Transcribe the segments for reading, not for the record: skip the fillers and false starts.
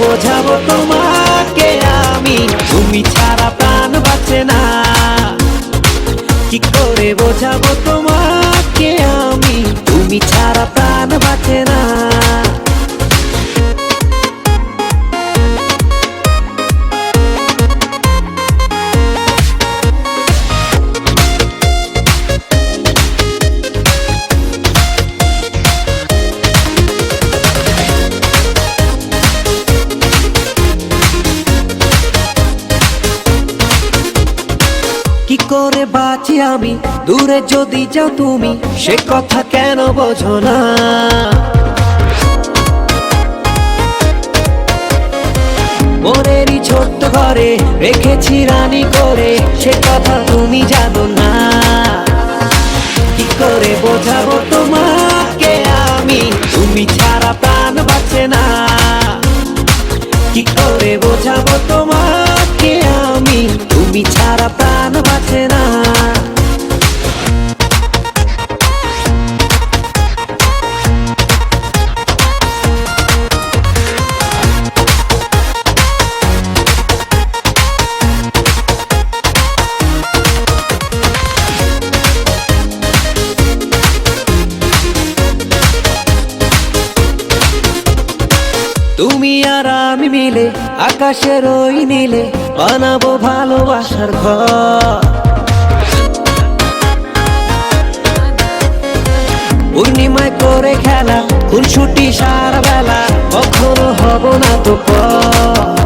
বোঝাবো তোমাকে আমি, তুমি ছাড়া প্রাণ বাঁচে না। কি করে বোঝাবো তোমাকে আমি, তুমি ছাড়া প্রাণ বাঁচে না। কি করে বাঁচি আমি দূরে যদি যাও তুমি, সে কথা কেন বোঝো না? মনেরই ছোট্ট ঘরে রেখেছি রানী করে, সে কথা তুমি জানো না। কি করে বোঝাবো তোমাকে আমি, তুমি ছাড়া প্রাণ বাঁচে না। কি করে বোঝাবো তোমাকে আমি, তুমি ছাড়া প্রাণ বাঁচে না। তুমি আর আমি মিলে আকাশের ওই নীলে বানাবো ভালোবাসার ঘর। পূর্ণিমায় করে খেলা খুনসুটি সারা বেলা, কখনো হব না তো পর।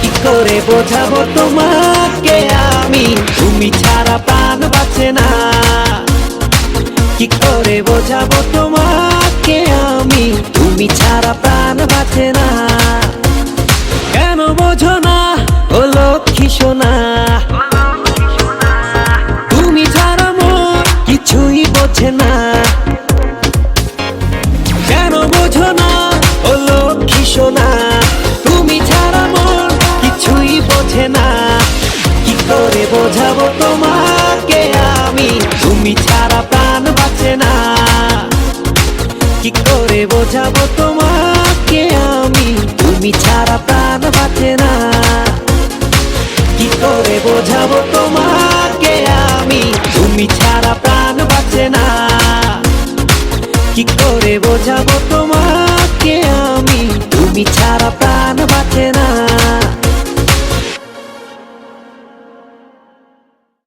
কি করে বোঝাবো তোমাকে আমি, তুমি ছাড়া প্রাণ বাঁচে না। কি করে বোঝাবো তোমাকে আমি, তুমি ছাড়া প্রাণ বাঁচে না। কেন বোঝো না ও লক্ষ্মী সোনা, তুমি ছাড়া মন কিছুই বোঝে না। কেন বোঝো না ও লক্ষ্মী সোনা, তুমি ছাড়া মন কিছুই বোঝে না। কি করে বোঝাবো তোমাকে আমি, তুমি ছাড়া প্রাণ বাঁচে না। কি করে বোঝাবো তোমাকে আমি, তুমি ছাড়া প্রাণ বাঁচে না। কি করে বোঝাবো তোমাকে আমি, তুমি ছাড়া প্রাণ বাঁচে না। কি করে বোঝাবো তোমাকে আমি, তুমি ছাড়া প্রাণ